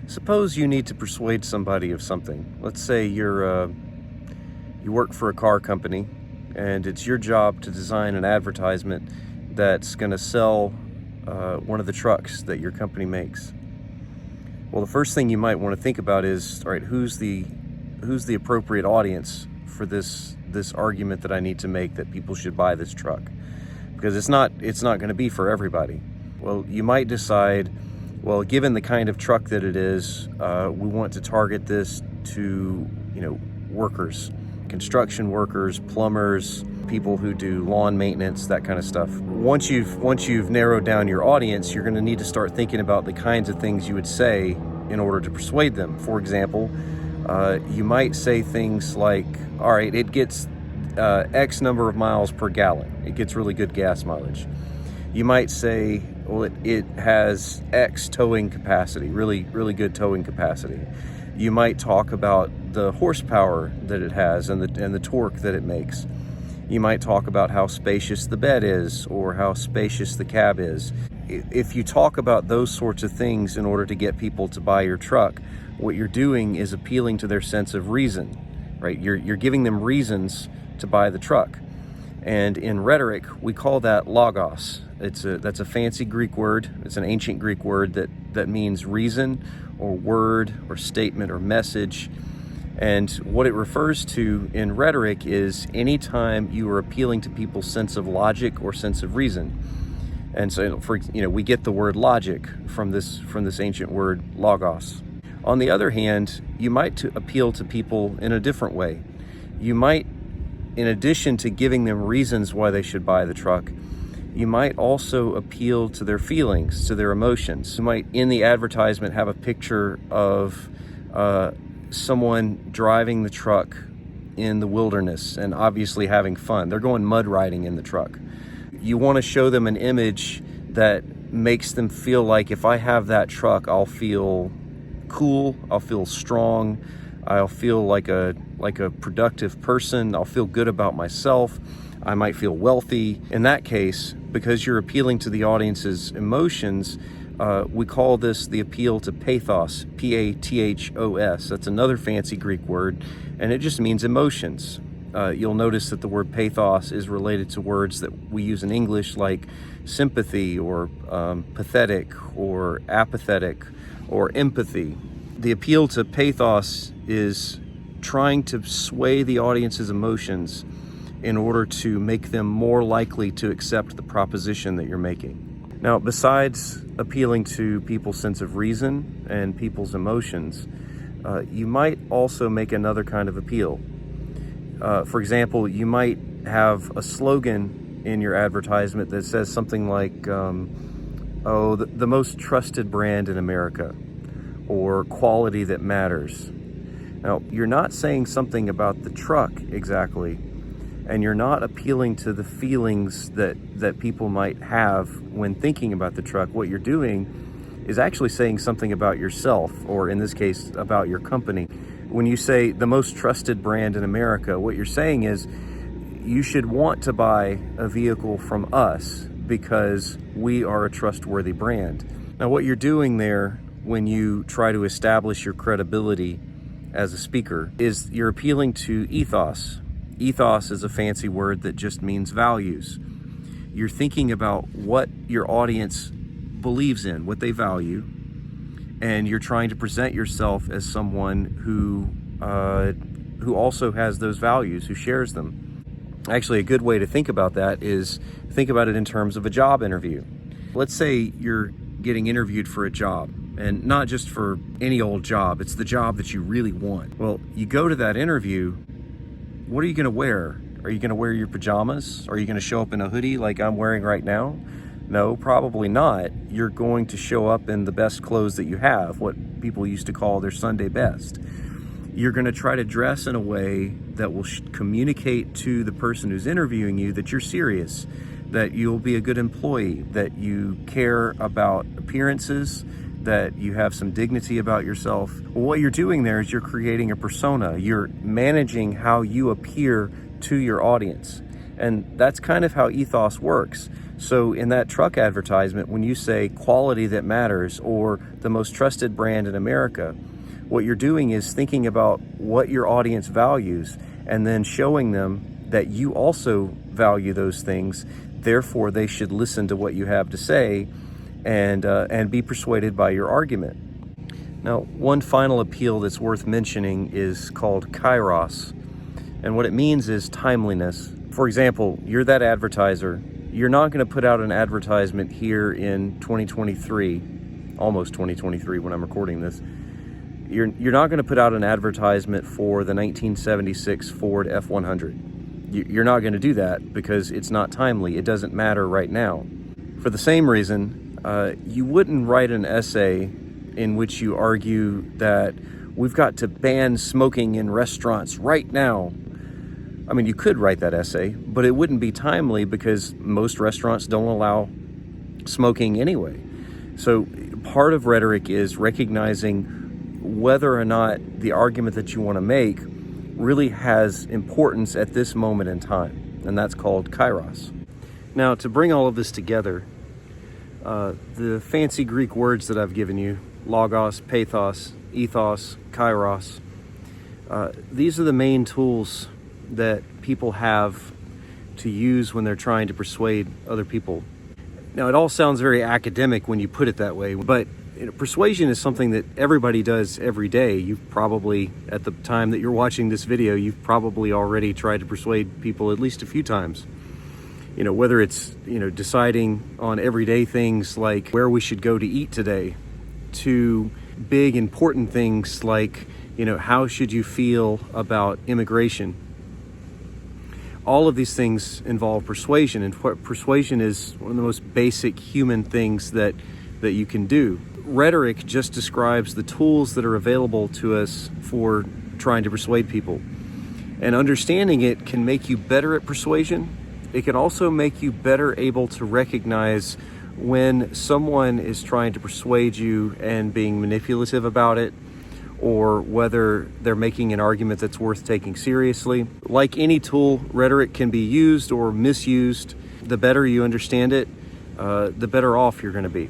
Suppose you need to persuade somebody of something. Let's say you work for a car company, and it's your job to design an advertisement that's going to sell one of the trucks that your company makes. Well, the first thing you might want to think about is, all right, who's the appropriate audience for this argument that I need to make that people should buy this truck? Because it's not going to be for everybody. Well, you might decide, well, given the kind of truck that it is, we want to target this to, workers, construction workers, plumbers, people who do lawn maintenance, that kind of stuff. Once you've narrowed down your audience, you're going to need to start thinking about the kinds of things you would say in order to persuade them. For example, you might say things like, all right, it gets X number of miles per gallon. It gets really good gas mileage. You might say, well, it has X towing capacity, really, really good towing capacity. You might talk about the horsepower that it has and the torque that it makes. You might talk about how spacious the bed is or how spacious the cab is. If you talk about those sorts of things in order to get people to buy your truck, what you're doing is appealing to their sense of reason, right? You're giving them reasons to buy the truck. And in rhetoric, we call that logos. That's a fancy Greek word. It's an ancient Greek word that means reason or word or statement or message. And what it refers to in rhetoric is anytime you are appealing to people's sense of logic or sense of reason. And so, we get the word logic from this ancient word logos. On the other hand, you might appeal to people in a different way. You might, in addition to giving them reasons why they should buy the truck, you might also appeal to their feelings, to their emotions. You might, in the advertisement, have a picture of someone driving the truck in the wilderness and obviously having fun. They're going mud riding in the truck. You want to show them an image that makes them feel like, if I have that truck, I'll feel cool, I'll feel strong, I'll feel like a productive person, I'll feel good about myself, I might feel wealthy. In that case, because you're appealing to the audience's emotions, we call this the appeal to pathos, P-A-T-H-O-S. That's another fancy Greek word, and it just means emotions. You'll notice that the word pathos is related to words that we use in English like sympathy or pathetic or apathetic or empathy. The appeal to pathos is trying to sway the audience's emotions in order to make them more likely to accept the proposition that you're making. Now, besides appealing to people's sense of reason and people's emotions, you might also make another kind of appeal. For example, you might have a slogan in your advertisement that says something like, the most trusted brand in America, or quality that matters. Now, you're not saying something about the truck exactly, and you're not appealing to the feelings that people might have when thinking about the truck. What you're doing is actually saying something about yourself, or in this case, about your company. When you say the most trusted brand in America, what you're saying is you should want to buy a vehicle from us because we are a trustworthy brand. Now, what you're doing there when you try to establish your credibility as a speaker is you're appealing to ethos. Ethos is a fancy word that just means values. You're thinking about what your audience believes in, what they value, and you're trying to present yourself as someone who also has those values, who shares them. Actually, a good way to think about that is think about it in terms of a job interview. Let's say you're getting interviewed for a job, and not just for any old job, it's the job that you really want. Well, you go to that interview, what are you gonna wear? Are you gonna wear your pajamas? Are you gonna show up in a hoodie like I'm wearing right now? No, probably not. You're going to show up in the best clothes that you have, what people used to call their Sunday best. You're gonna try to dress in a way that will communicate to the person who's interviewing you that you're serious, that you'll be a good employee, that you care about appearances, that you have some dignity about yourself. Well, what you're doing there is you're creating a persona. You're managing how you appear to your audience. And that's kind of how ethos works. So in that truck advertisement, when you say quality that matters or the most trusted brand in America, what you're doing is thinking about what your audience values and then showing them that you also value those things. Therefore, they should listen to what you have to say and be persuaded by your argument. Now, one final appeal that's worth mentioning is called kairos. And what it means is timeliness. For example, you're that advertiser. You're not going to put out an advertisement here in 2023, almost 2023 when I'm recording this. You're not going to put out an advertisement for the 1976 Ford F100. You're not going to do that because it's not timely. It doesn't matter right now. For the same reason, you wouldn't write an essay in which you argue that we've got to ban smoking in restaurants right now. I mean, you could write that essay, but it wouldn't be timely because most restaurants don't allow smoking anyway. So part of rhetoric is recognizing whether or not the argument that you want to make really has importance at this moment in time, and that's called kairos. Now, to bring all of this together, the fancy Greek words that I've given you, logos, pathos, ethos, kairos, these are the main tools that people have to use when they're trying to persuade other people. Now, it all sounds very academic when you put it that way, but persuasion is something that everybody does every day. You've probably, at the time that you're watching this video, you've probably already tried to persuade people at least a few times. Whether it's, deciding on everyday things like where we should go to eat today, to big important things like, how should you feel about immigration? All of these things involve persuasion, and persuasion is one of the most basic human things that you can do. Rhetoric just describes the tools that are available to us for trying to persuade people. And understanding it can make you better at persuasion. It can also make you better able to recognize when someone is trying to persuade you and being manipulative about it, or whether they're making an argument that's worth taking seriously. Like any tool, rhetoric can be used or misused. The better you understand it, the better off you're going to be.